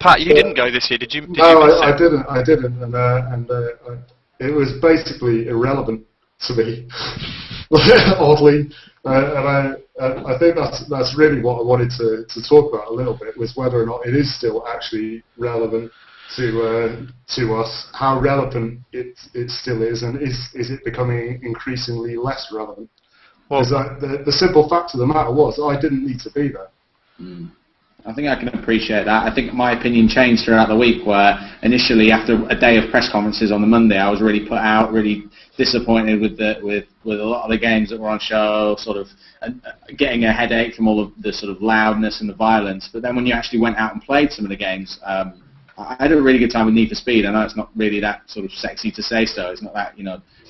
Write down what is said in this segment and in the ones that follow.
Pat, you didn't go this year, did you? Did No, you miss I it? didn't. I didn't, and it was basically irrelevant to me, oddly. And I think that's really what I wanted to talk about a little bit, was whether or not it is still actually relevant to us, how relevant it still is, and is it becoming increasingly less relevant? Because the simple fact of the matter was, I didn't need to be there. I think I can appreciate that. I think my opinion changed throughout the week, where initially after a day of press conferences on the Monday, I was really put out, really disappointed with a lot of the games that were on show, sort of getting a headache from all of the sort of loudness and the violence. But then when you actually went out and played some of the games, I had a really good time with Need for Speed. I know it's not really that sort of sexy to say so. It's not that,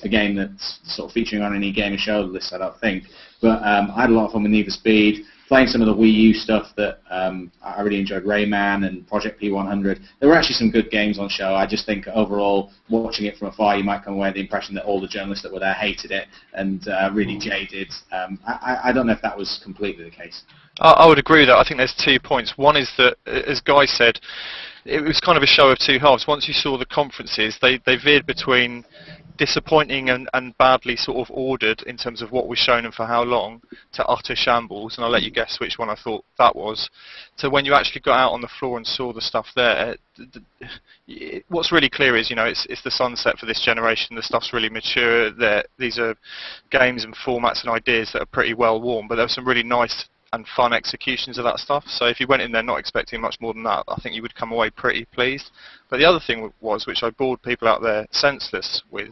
a game that's sort of featuring on any game show list, I don't think. But I had a lot of fun with Need for Speed, playing some of the Wii U stuff that I really enjoyed, Rayman and Project P100. There were actually some good games on show. I just think overall, watching it from afar, you might come away with the impression that all the journalists that were there hated it and really jaded. I don't know if that was completely the case. I would agree with that. I think there's 2 points. One is that, as Guy said, it was kind of a show of two halves. Once you saw the conferences, they veered between disappointing and badly sort of ordered in terms of what was shown and for how long, to utter shambles, and I'll let you guess which one I thought that was, to when you actually got out on the floor and saw the stuff there. What's really clear is, it's the sunset for this generation. The stuff's really mature. These are games and formats and ideas that are pretty well worn, but there were some really nice and fun executions of that stuff. So if you went in there not expecting much more than that, I think you would come away pretty pleased. But the other thing was, which I bored people out there senseless with,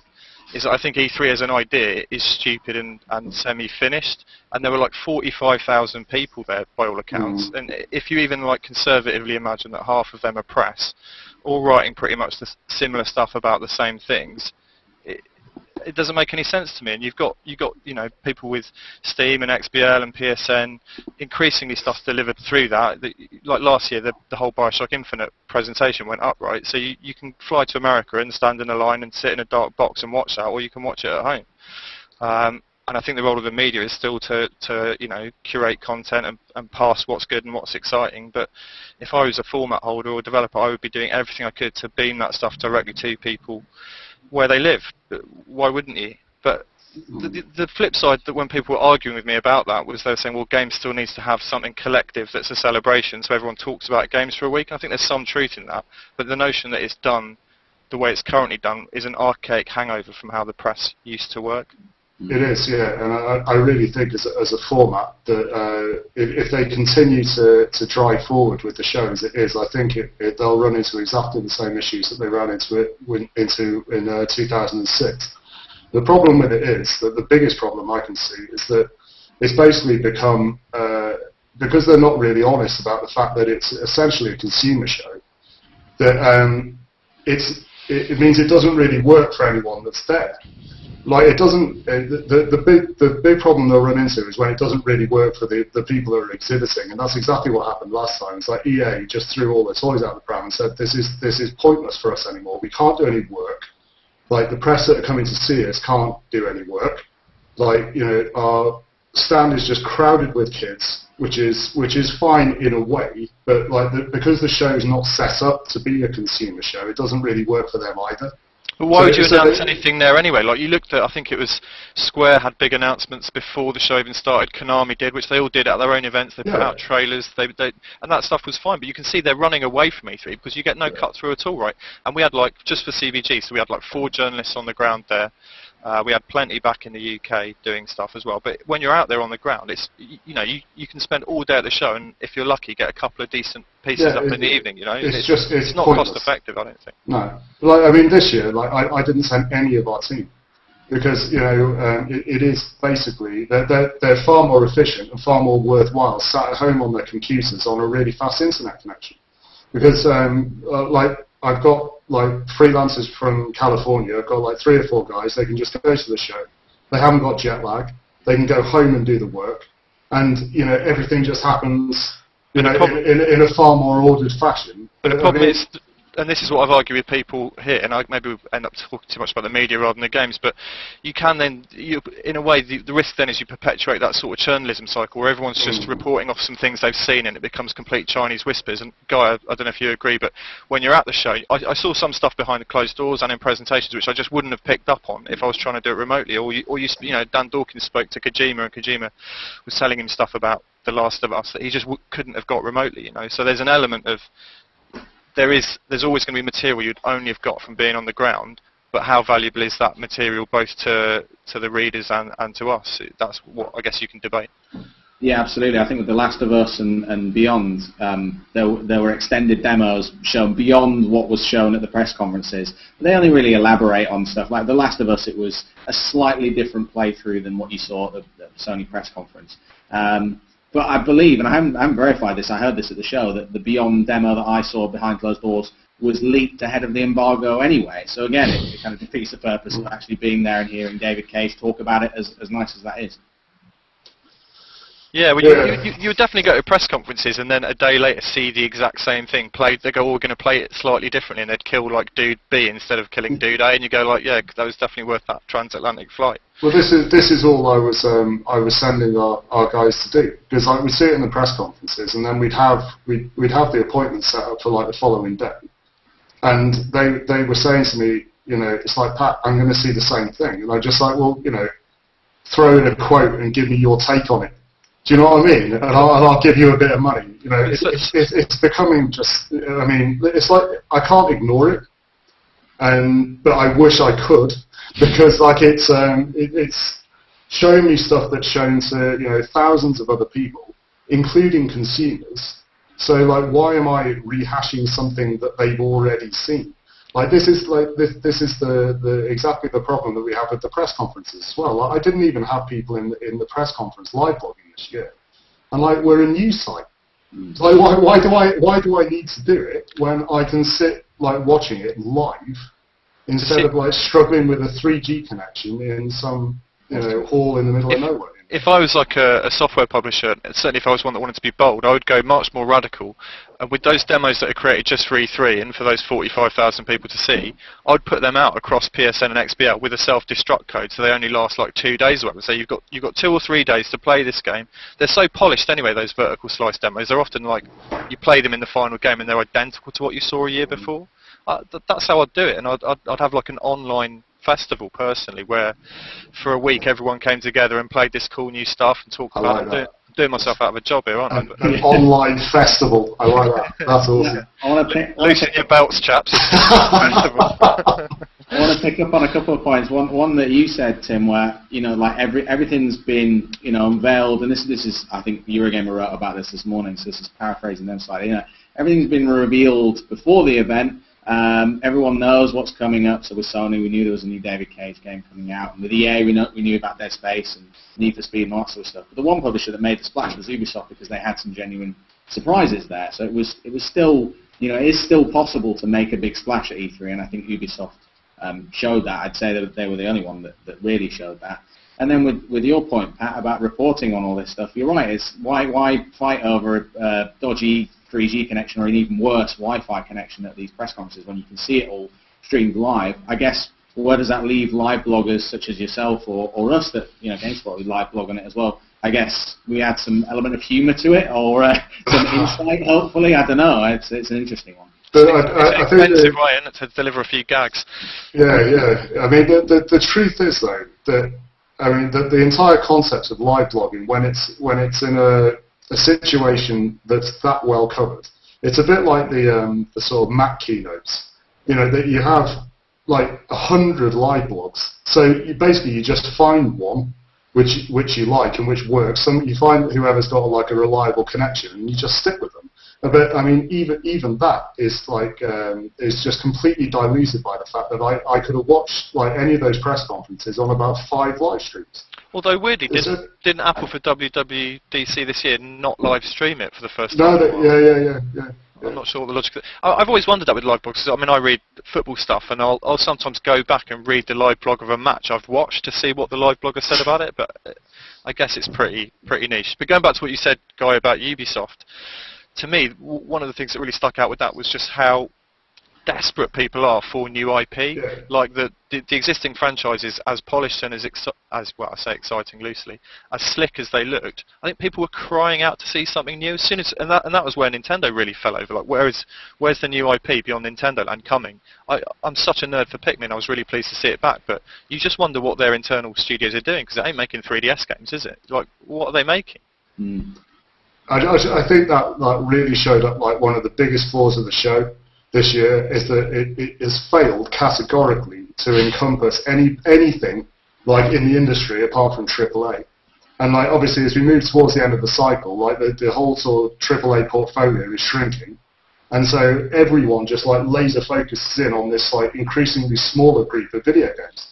is that I think E3 as an idea is stupid and semi-finished, and there were like 45,000 people there by all accounts, and if you even like conservatively imagine that half of them are press, all writing pretty much the similar stuff about the same things, it doesn't make any sense to me. And you've got people with Steam and XBL and PSN, increasingly stuff delivered through that. Like last year, the whole Bioshock Infinite presentation went up, right? So you can fly to America and stand in a line and sit in a dark box and watch that, or you can watch it at home. And I think the role of the media is still to curate content and pass what's good and what's exciting. But if I was a format holder or developer, I would be doing everything I could to beam that stuff directly to people where they live. Why wouldn't you? But the flip side, that when people were arguing with me about that, was they were saying, well, games still needs to have something collective that's a celebration, so everyone talks about games for a week. And I think there's some truth in that, but the notion that it's done the way it's currently done is an archaic hangover from how the press used to work. It is, yeah, and I really think as a format that if they continue to drive forward with the show as it is, I think they'll run into exactly the same issues that they ran into in 2006. The problem with it is that the biggest problem I can see is that it's basically become, because they're not really honest about the fact that it's essentially a consumer show, that it means it doesn't really work for anyone that's there. Like it doesn't. The big problem they'll run into is when it doesn't really work for the people that are exhibiting, and that's exactly what happened last time. It's like EA just threw all their toys out of the pram and said, "This is pointless for us anymore. We can't do any work. Like the press that are coming to see us can't do any work. Like our stand is just crowded with kids, which is fine in a way, but because the show is not set up to be a consumer show, it doesn't really work for them either." But why would you announce anything there anyway? Like you looked at, I think it was Square had big announcements before the show even started. Konami did, which they all did at their own events. They put out trailers, and that stuff was fine. But you can see they're running away from E3 because you get no cut through at all, right? And we had just for CVG, so we had 4 journalists on the ground there. We had plenty back in the UK doing stuff as well. But when you're out there on the ground, it's you can spend all day at the show, and if you're lucky, get a couple of decent pieces up in the evening. It's not cost effective, I don't think. No, this year, I didn't send any of our team because it is basically they're far more efficient and far more worthwhile sat at home on their computers on a really fast internet connection. Because I've got freelancers from California. I've got 3 or 4 guys. They can just go to the show. They haven't got jet lag. They can go home and do the work, and everything just happens in a far more ordered fashion. But the problem is, and this is what I've argued with people here, and maybe we end up talking too much about the media rather than the games, but you can then, in a way, the risk then is you perpetuate that sort of journalism cycle where everyone's just reporting off some things they've seen and it becomes complete Chinese whispers. And Guy, I don't know if you agree, but when you're at the show, I saw some stuff behind the closed doors and in presentations which I just wouldn't have picked up on if I was trying to do it remotely. Or you know, Dan Dawkins spoke to Kojima, and Kojima was telling him stuff about The Last of Us that he just couldn't have got remotely. You know, so there's an element of there's always going to be material you'd only have got from being on the ground, but how valuable is that material both to the readers and to us? That's what I guess you can debate. Yeah, absolutely. I think with The Last of Us and beyond, there were extended demos shown beyond what was shown at the press conferences. They only really elaborate on stuff. Like The Last of Us, it was a slightly different playthrough than what you saw at the Sony press conference. But I believe, and I haven't verified this, I heard this at the show, that the Beyond demo that I saw behind closed doors was leaked ahead of the embargo anyway. So again, it kind of defeats the purpose of actually being there and hearing David Cage talk about it, as nice as that is. Yeah, well, you would definitely go to press conferences and then a day later see the exact same thing played. They go, oh, we're going to play it slightly differently, and they'd kill like Dude B instead of killing Dude A, and you go like, yeah, that was definitely worth that transatlantic flight. Well, this is all I was sending our guys to do, because like we'd see it in the press conferences, and then we'd have the appointment set up for like the following day, and they were saying to me, you know, it's like, Pat, I'm going to see the same thing, and I just like, well, you know, throw in a quote and give me your take on it. Do you know what I mean? And I'll give you a bit of money. You know, it's becoming just. I mean, it's like I can't ignore it, but I wish I could, because like it's showing me stuff that's shown to, you know, thousands of other people, including consumers. So like, why am I rehashing something that they've already seen? Like this is the exactly the problem that we have at the press conferences as well. Like, I didn't even have people in the press conference live blogging this year, and like we're a news site. Like why do I need to do it when I can sit like watching it live instead of like struggling with a 3G connection in some, you know, hall in the middle of nowhere? If I was like a software publisher, certainly if I was one that wanted to be bold, I would go much more radical. And with those demos that are created just for E3 and for those 45,000 people to see, I'd put them out across PSN and XBL with a self-destruct code, so they only last like 2 days or whatever. So you've got 2 or 3 days to play this game. They're so polished anyway, those vertical slice demos. They're often like, you play them in the final game and they're identical to what you saw a year before. That's how I'd do it, and I'd have like an online festival personally where for a week everyone came together and played this cool new stuff and talked about it. Doing myself out of a job here, aren't I? An online festival. I like that. That's awesome. Yeah. Loosen your belts, chaps. I want to pick up on a couple of points. One that you said, Tim, where, you know, like everything's been, you know, unveiled, and this is, I think Eurogamer wrote about this morning, so this is paraphrasing them slightly. You know, everything's been revealed before the event. Everyone knows what's coming up. So with Sony, we knew there was a new David Cage game coming out, and with EA, we knew about Dead Space and Need for Speed and all that sort of stuff. But the one publisher that made the splash was Ubisoft, because they had some genuine surprises there. So it was still, you know, it is still possible to make a big splash at E3, and I think Ubisoft showed that. I'd say that they were the only one that really showed that. And then with your point, Pat, about reporting on all this stuff, you're right. It's why fight over a dodgy 3G connection or an even worse Wi-Fi connection at these press conferences when you can see it all streamed live? I guess, where does that leave live bloggers such as yourself or us that, you know, GameSpot, we live blog on it as well? I guess we add some element of humour to it, or some insight, hopefully. I don't know. It's an interesting one. But I think expensive, right, isn't it, to deliver a few gags? Yeah. I mean, the truth is though that the entire concept of live blogging, when it's in a situation that's that well covered, it's a bit like the sort of Mac keynotes. You know, that you have like 100 live blogs. So you just find one which you like and which works. You find whoever's got like a reliable connection, and you just stick with them. But I mean, even that is like is just completely diluted by the fact that I could have watched like any of those press conferences on about 5 live streams. Although weirdly, didn't Apple for WWDC this year not live stream it for the first time? Yeah. I'm not sure what the logic is. I've always wondered that with live blogs. I mean, I read football stuff, and I'll sometimes go back and read the live blog of a match I've watched to see what the live blogger said about it. But I guess it's pretty niche. But going back to what you said, Guy, about Ubisoft, to me, one of the things that really stuck out with that was just how desperate people are for new IP. Yeah. Like the existing franchises, as polished and as well, I say exciting loosely, as slick as they looked, I think people were crying out to see something new. As soon as and that was where Nintendo really fell over. Like, where's the new IP beyond Nintendo Land coming? I'm such a nerd for Pikmin. I was really pleased to see it back, but you just wonder what their internal studios are doing, because it ain't making 3DS games, is it? Like, what are they making? I think that really showed up like one of the biggest flaws of the show this year, is that it has failed categorically to encompass anything like in the industry apart from AAA. And like obviously as we move towards the end of the cycle, like the whole sort of AAA portfolio is shrinking, and so everyone just like laser focuses in on this like increasingly smaller group of video games.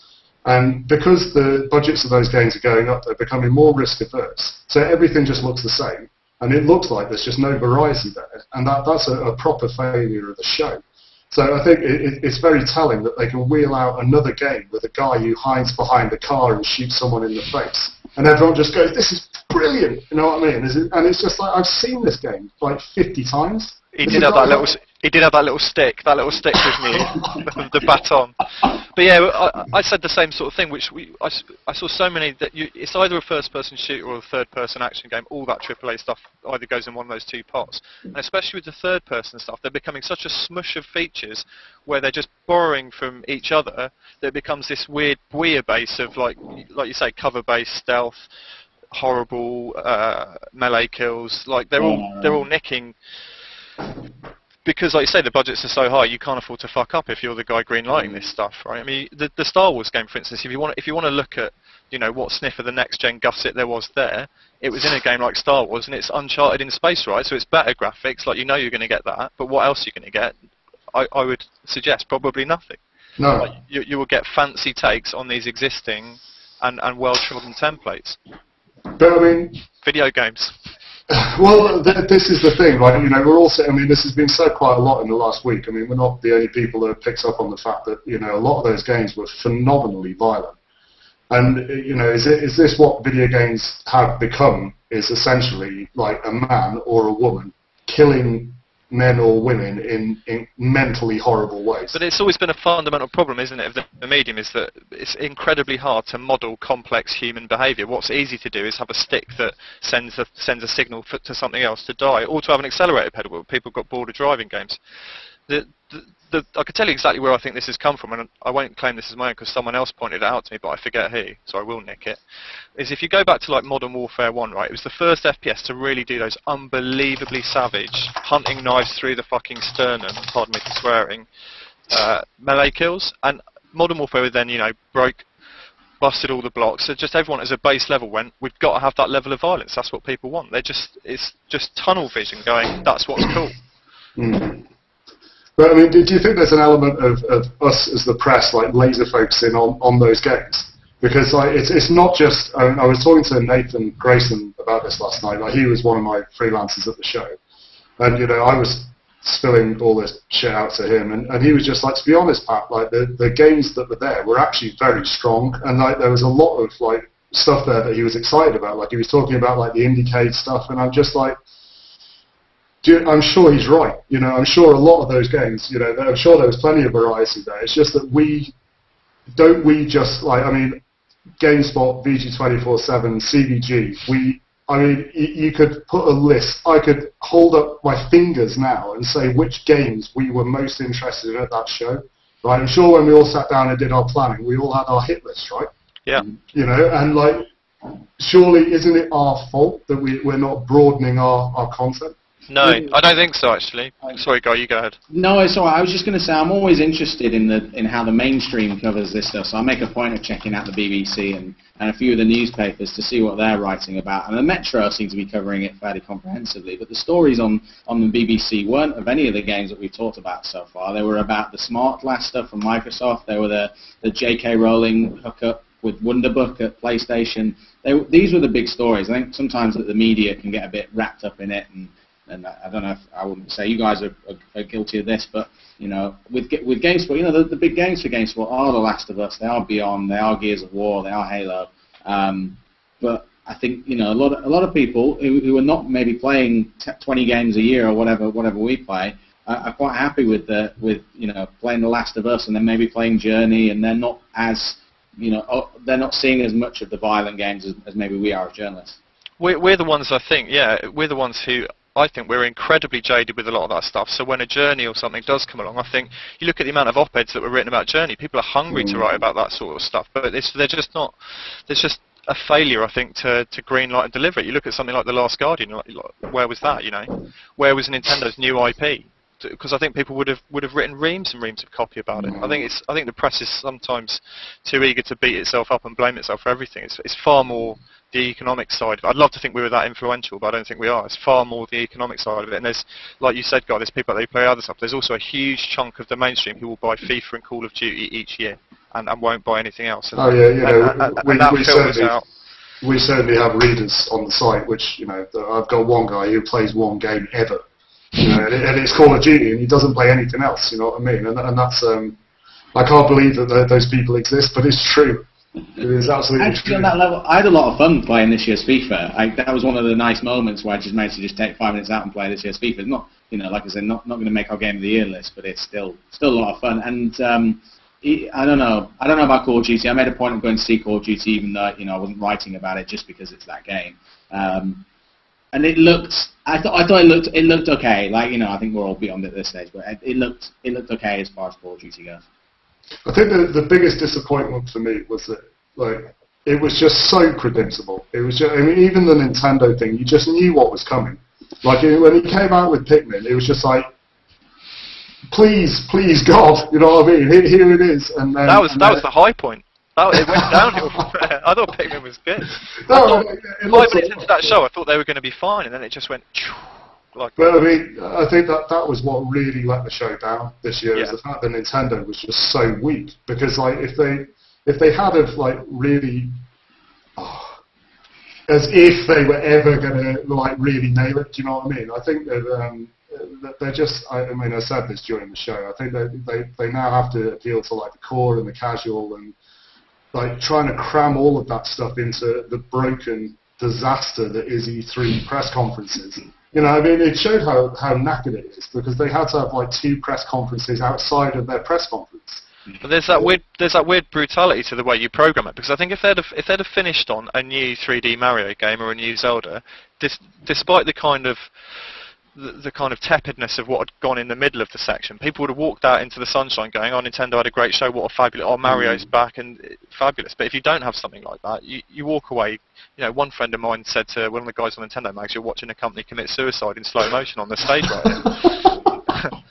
And because the budgets of those games are going up, they're becoming more risk averse. So everything just looks the same. And it looks like there's just no variety there. And that's a proper failure of the show. So I think it's very telling that they can wheel out another game with a guy who hides behind the car and shoots someone in the face. And everyone just goes, this is brilliant, you know what I mean? And it's just like, I've seen this game like 50 times. He did have that little stick with me, the baton. But yeah, I said the same sort of thing, which I saw so many that it's either a first-person shooter or a third-person action game. All that AAA stuff either goes in one of those two pots. And especially with the third-person stuff, they're becoming such a smush of features where they're just borrowing from each other that it becomes this weird base of like you say, cover-based stealth, horrible melee kills. Like they're all nicking. Because, like you say, the budgets are so high, you can't afford to fuck up if you're the guy greenlighting this stuff, right? I mean, the Star Wars game, for instance, if you want to look at, you know, what sniff of the next-gen gusset there was there, it was in a game like Star Wars, and it's Uncharted in space, right? So it's better graphics, like you know you're going to get that, but what else are you going to get? I would suggest probably nothing. No. Like, you will get fancy takes on these existing and well-trodden templates. But I mean, video games. Well, this is the thing, right? You know, we're also, I mean, this has been said quite a lot in the last week. I mean, we're not the only people that have picked up on the fact that, you know, a lot of those games were phenomenally violent. And, you know, is this what video games have become? Is essentially like a man or a woman killing men or women in mentally horrible ways. But it's always been a fundamental problem, isn't it, of the medium, is that it's incredibly hard to model complex human behaviour. What's easy to do is have a stick that sends a signal to something else to die, or to have an accelerator pedal. People got bored of driving games. I could tell you exactly where I think this has come from, and I won't claim this as my own because someone else pointed it out to me, but I forget who, so I will nick it. Is if you go back to like Modern Warfare 1, right, it was the first FPS to really do those unbelievably savage, hunting knives through the fucking sternum, pardon me for swearing, melee kills, and Modern Warfare then, you know, busted all the blocks, so just everyone as a base level went, we've got to have that level of violence, that's what people want. It's just tunnel vision going, that's what's cool. Mm. But I mean, do you think there's an element of us as the press like laser focusing on those games? Because like it's not just. I was talking to Nathan Grayson about this last night. Like he was one of my freelancers at the show, and you know I was spilling all this shit out to him, and he was just like, to be honest, Pat, like the games that were there were actually very strong, and like there was a lot of like stuff there that he was excited about. Like he was talking about like the Indiecade stuff, and I'm just like. I'm sure he's right. You know, I'm sure a lot of those games, you know, I'm sure there was plenty of variety there. It's just that we just like, I mean, GameSpot, VG247, CVG, I mean, you could put a list. I could hold up my fingers now and say which games we were most interested in at that show. Right? I'm sure when we all sat down and did our planning, we all had our hit list, right? Yeah. You know, and like, surely isn't it our fault that we're not broadening our content? No, I don't think so, actually. Sorry, Guy, you go ahead. No, it's all right. I was just going to say I'm always interested in how the mainstream covers this stuff, so I make a point of checking out the BBC and a few of the newspapers to see what they're writing about. And the Metro seem to be covering it fairly comprehensively, but the stories on the BBC weren't of any of the games that we've talked about so far. They were about the Smart Glass stuff from Microsoft. They were the J.K. Rowling hookup with Wonderbook at PlayStation. These were the big stories. I think sometimes that the media can get a bit wrapped up in it, and I don't know if I wouldn't say you guys are guilty of this, but you know, with GameSpot, you know, the big games for GameSpot are The Last of Us, they are Beyond, they are Gears of War, they are Halo. But I think, you know, a lot of people who are not maybe playing 20 games a year or whatever we play are quite happy with playing The Last of Us and then maybe playing Journey, and they're not as they're not seeing as much of the violent games as maybe we are as journalists. We're the ones, I think, we're the ones who, I think we're incredibly jaded with a lot of that stuff. So when a Journey or something does come along, I think you look at the amount of op-eds that were written about Journey, people are hungry to write about that sort of stuff, but they're just not, there's just a failure, I think, to greenlight and deliver it. You look at something like The Last Guardian, where was that, Where was Nintendo's new IP? Because I think people would have written reams and reams of copy about it. I think the press is sometimes too eager to beat itself up and blame itself for everything. It's far more the economic side. I'd love to think we were that influential, but I don't think we are. It's far more the economic side of it. And there's, like you said, Guy, there's people that play other stuff. There's also a huge chunk of the mainstream who will buy FIFA and Call of Duty each year and won't buy anything else. And, we certainly have readers on the site, which I've got one guy who plays one game ever. And it's Call of Duty, and he doesn't play anything else. You know what I mean? And that's I can't believe that those people exist, but it's true. It is absolutely Actually, true. on that level, I had a lot of fun playing this year's FIFA. That was one of the nice moments where I just managed to just take 5 minutes out and play this year's FIFA. It's not, like I said, not going to make our Game of the Year list, but it's still a lot of fun. And I don't know about Call of Duty. I made a point of going to see Call of Duty, even though I wasn't writing about it just because it's that game. And it looked, I thought it looked okay. I think we're all beyond it at this stage, but it looked okay as far as Call of Duty goes. I think the biggest disappointment for me was that it was just so predictable. It was just, even the Nintendo thing, you just knew what was coming. When he came out with Pikmin, it was just like, please God, you know what I mean? Here it is. And then, that was the high point. It went downhill from there. I thought Pikmin was good. No, 5 minutes into that show, I thought they were going to be fine, and then it just went. But I think that was what really let the show down this year. Is the fact that Nintendo was just so weak. Because if they had really, as if they were ever going to really nail it. Do you know what I mean? I think that they're just. I said this during the show. I think they now have to appeal to the core and the casual and. Trying to cram all of that stuff into the broken disaster that is E3 press conferences. It showed how knackered it is because they had to have 2 press conferences outside of their press conference. But there's that weird brutality to the way you program it, because I think if they'd have finished on a new 3D Mario game or a new Zelda, despite the kind of tepidness of what had gone in the middle of the section, people would have walked out into the sunshine going, oh, Nintendo had a great show, what a fabulous, oh, Mario's back, and fabulous. But if you don't have something like that, you walk away. One friend of mine said to one of the guys on Nintendo Mags, you're watching a company commit suicide in slow motion on the stage right now.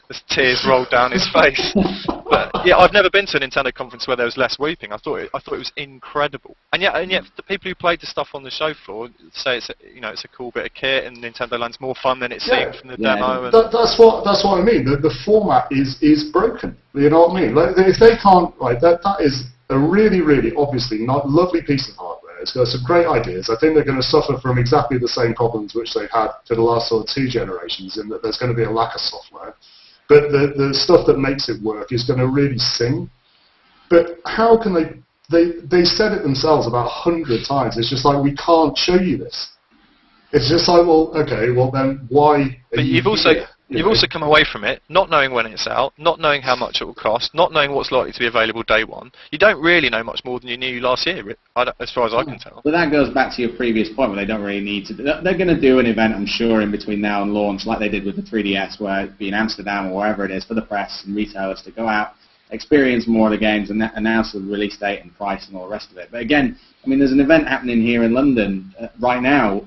As tears rolled down his face. But I've never been to a Nintendo conference where there was less weeping. I thought it was incredible. And yet the people who played the stuff on the show floor say it's a cool bit of kit, and Nintendo Land's more fun than it seemed from the demo. And that's what I mean. The format is broken. You know what I mean? If they can't, that is a really, really obviously not lovely piece of hardware. It's got some great ideas. I think they're going to suffer from exactly the same problems which they've had for the last 2 generations, in that there's going to be a lack of software. But the stuff that makes it work is going to really sing. But how can they said it themselves about 100 times. It's just we can't show you this. It's just well, okay, well then why? But you've also come away from it not knowing when it's out, not knowing how much it will cost, not knowing what's likely to be available day one. You don't really know much more than you knew last year, as far as I can tell. But that goes back to your previous point, where they don't really need to. They're going to do an event, I'm sure, in between now and launch, like they did with the 3DS, where it'd be in Amsterdam or wherever it is, for the press and retailers to go out, experience more of the games, and announce the release date and price and all the rest of it. But again, there's an event happening here in London right now.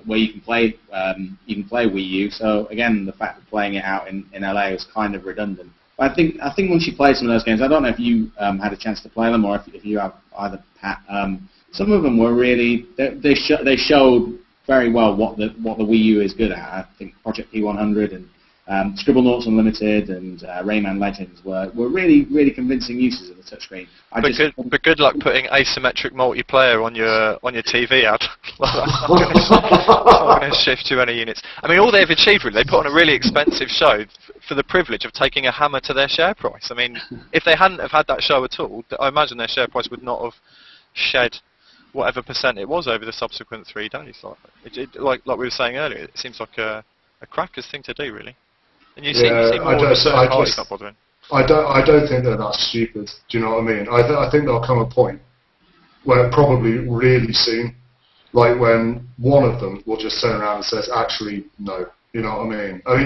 Where you can play Wii U. So again, the fact that playing it out in LA is kind of redundant. But I think once you play some of those games, I don't know if you had a chance to play them, or if you have either, Pat. Some of them were really they showed very well what the Wii U is good at. I think Project P100 and Scribblenauts Unlimited and Rayman Legends were really, really convincing uses of the touchscreen. But good luck putting asymmetric multiplayer on your TV ad. It's not going to shift you any units. All they've achieved really, they put on a really expensive show for the privilege of taking a hammer to their share price. If they hadn't have had that show at all, I imagine their share price would not have shed whatever percent it was over the subsequent 3 days. Like we were saying earlier, it seems like a cracker's thing to do, really. And you see more of the third parties not bothering. I don't think they're that stupid. Do you know what I mean? I think there'll come a point where probably really soon, like when one of them will just turn around and says, actually, no. You know what I mean? I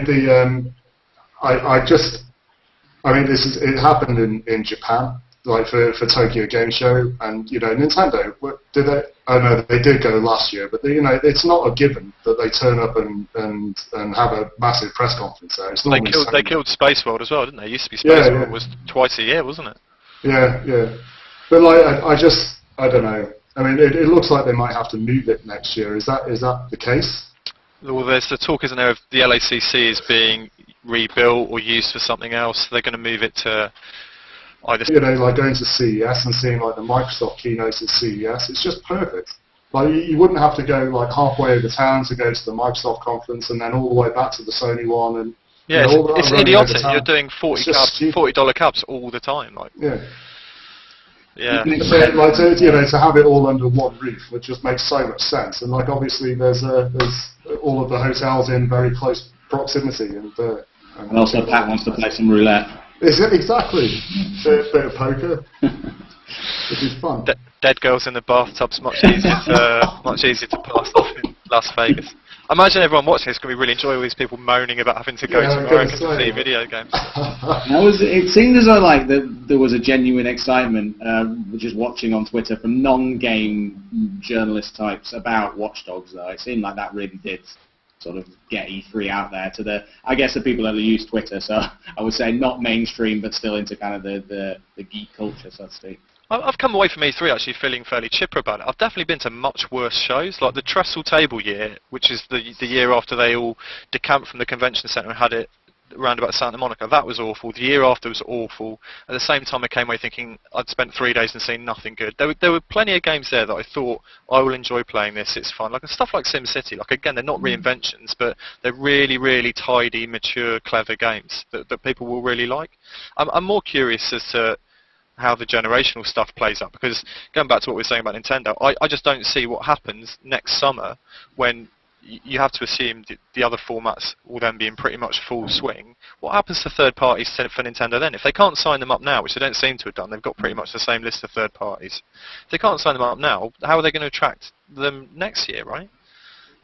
mean, it happened in Japan, like for Tokyo Game Show, and Nintendo. Did they? Oh no, they did go last year, but it's not a given that they turn up and have a massive press conference there. It's they killed Space World as well, didn't they? It used to be Space World was twice a year, wasn't it? Yeah. But like, I don't know. I mean, it looks like they might have to move it next year. Is that the case? Well, there's the talk, isn't there, of the LACC is being rebuilt or used for something else. They're going to move it to either... like going to CES and seeing like the Microsoft keynotes at CES, it's just perfect. Like you wouldn't have to go like halfway over town to go to the Microsoft conference and then all the way back to the Sony one. And yeah, it's idiotic. You're doing $40 cabs all the time. Like. Yeah. Yeah. Like to have it all under one roof, which just makes so much sense. And like obviously there's all of the hotels in very close proximity, and also Pat wants to play some roulette. Exactly. A bit of poker, which is fun. Dead girls in the bathtub's much easier to pass off in Las Vegas. I imagine everyone watching this is going to be really enjoying all these people moaning about having to go to America to see video games. It seemed as though like there was a genuine excitement, just watching on Twitter from non-game journalist types about Watch Dogs. Though it seemed like that really did sort of get E3 out there to the people that use Twitter. So I would say not mainstream, but still into kind of the geek culture, so to speak. I've come away from E3 actually feeling fairly chipper about it. I've definitely been to much worse shows, like the Trestle Table year, which is the year after they all decamped from the convention centre and had it round about Santa Monica. That was awful. The year after was awful. At the same time, I came away thinking I'd spent 3 days and seen nothing good. There were plenty of games there that I thought I will enjoy playing this. It's fun. Like stuff like SimCity. Like again, they're not reinventions, but they're really, really tidy, mature, clever games that people will really like. I'm more curious as to how the generational stuff plays out, because going back to what we were saying about Nintendo, I just don't see what happens next summer when you have to assume the other formats will then be in pretty much full swing. What happens to third parties for Nintendo then? If they can't sign them up now, which they don't seem to have done, they've got pretty much the same list of third parties. If they can't sign them up now, how are they going to attract them next year, right?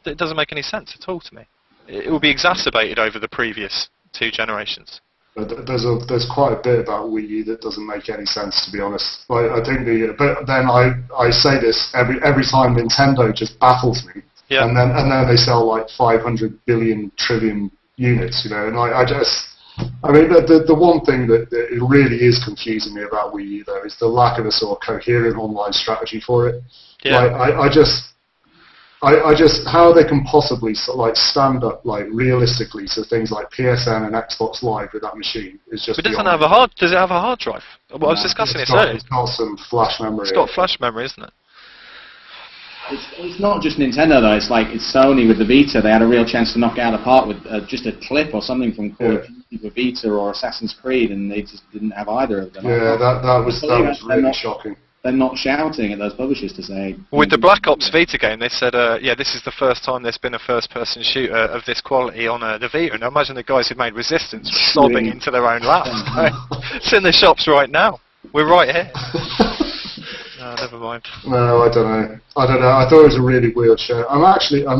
It doesn't make any sense at all to me. It will be exacerbated over the previous 2 generations. There's quite a bit about Wii U that doesn't make any sense, to be honest. I think but then I say this every time Nintendo just baffles me, and then they sell like 500 billion trillion units, and the one thing that it really is confusing me about Wii U though is the lack of a sort of coherent online strategy for it. Yeah. I just how they can possibly stand up realistically to things like PSN and Xbox Live with that machine is just. But does it have a hard drive? Well, I was discussing this earlier. It's got some flash memory. It's got flash memory, isn't it? It's not just Nintendo though. It's Sony with the Vita. They had a real chance to knock it out of the park with just a clip or something from Call of Duty for Vita or Assassin's Creed, and they just didn't have either of them. Yeah, that was really shocking. They're not shouting at those publishers to say... With the Black Ops Vita game, they said, this is the first time there's been a first-person shooter of this quality on the Vita. And I imagine the guys who made Resistance were sobbing into their own laps. It's in the shops right now. We're right here. No, never mind. No, I don't know. I thought it was a really weird show. I'm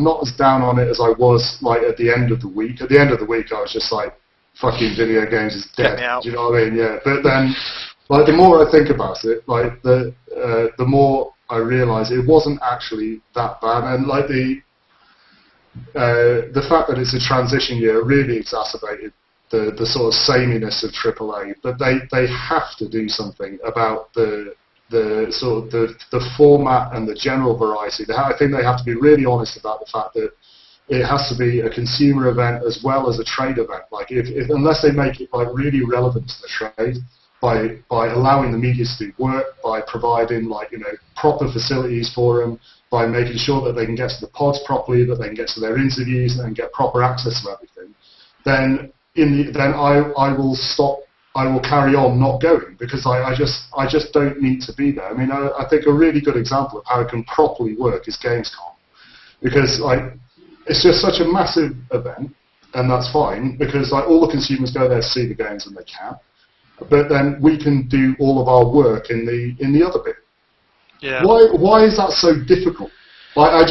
not as down on it as I was at the end of the week. At the end of the week, I was just like, fucking video games is dead. Do you know what I mean? Yeah. But then... the more I think about it, the more I realise it wasn't actually that bad, and the fact that it's a transition year really exacerbated the sort of sameness of AAA. But they have to do something about the format and the general variety. I think they have to be really honest about the fact that it has to be a consumer event as well as a trade event. Unless they make it really relevant to the trade. By allowing the media to do work, by providing proper facilities for them, by making sure that they can get to the pods properly, that they can get to their interviews and get proper access to everything, then I will stop. I will carry on not going because I just don't need to be there. I mean, I think a really good example of how it can properly work is Gamescom, because it's just such a massive event. and that's fine because like all the consumers go there to see the games and they can. But then we can do all of our work in the other bit. Yeah. Why is that so difficult? Like I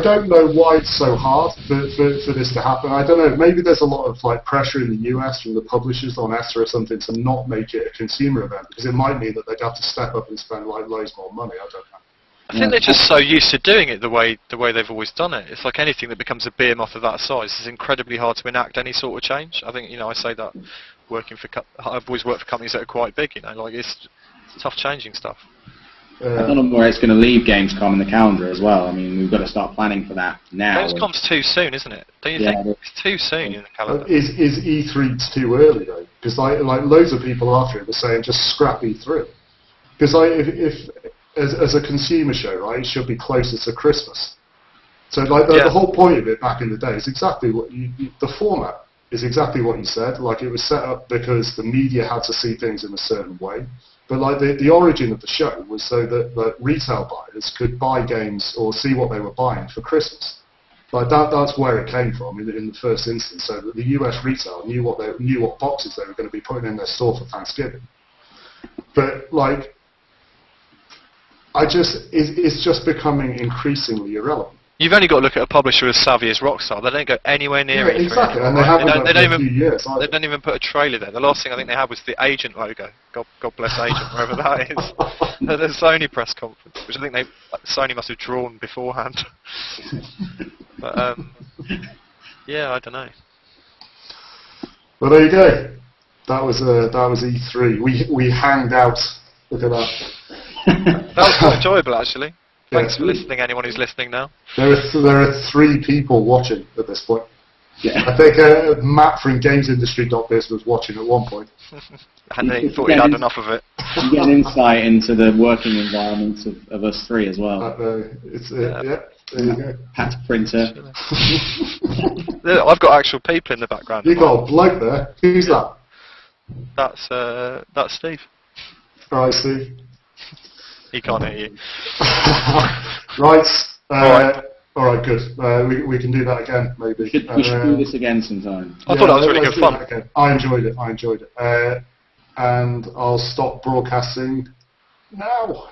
don't know why it's so hard for this to happen. I don't know. Maybe there's a lot of like pressure in the US from the publishers on ESTA or something to not make it a consumer event because it might mean that they'd have to step up and spend like loads more money. I don't know. I think they're just so used to doing it the way they've always done it. It's like anything that becomes a behemoth of that size. It's incredibly hard to enact any sort of change. I think I say that I've always worked for companies that are quite big. Like it's tough changing stuff. I don't know where it's going to leave Gamescom in the calendar as well. I mean, we've got to start planning for that now. Gamescom's too soon, isn't it? Don't you think? It's too soon in the calendar. Is E3 too early though? Because like loads of people after it were saying just scrap E3. Because if as a consumer show, right, it should be closer to Christmas. So like the whole point of it back in the day is exactly what the format is exactly what you said. Like it was set up because the media had to see things in a certain way. But like the origin of the show was so that retail buyers could buy games or see what they were buying for Christmas. Like that's where it came from in the first instance. So that the US retail knew what boxes they were going to be putting in their store for Thanksgiving. But like, it's just becoming increasingly irrelevant. You've only got to look at a publisher as savvy as Rockstar. They don't go anywhere near it. Exactly, and they haven't done for a few years. They don't even put a trailer there. The last thing I think they had was the Agent logo. God bless Agent, wherever that is. The Sony press conference, which I think Sony must have drawn beforehand. But yeah, I don't know. Well, there you go. That was E3. We hanged out. Look at that. That was quite enjoyable, actually. Thanks for listening, anyone who's listening now. There are 3 people watching at this point. Yeah. I think Matt from GamesIndustry.biz was watching at one point. And he thought he'd had enough of it. You get an insight into the working environments of us 3 as well. There you go. Hat printer. I've got actual people in the background. You got a bloke there. Who's that? That's Steve. Alright, Steve. He can't hear you. Right. Alright, good. We can do that again, maybe. We should do this again sometime. I thought that was really good fun. I enjoyed it. And I'll stop broadcasting now.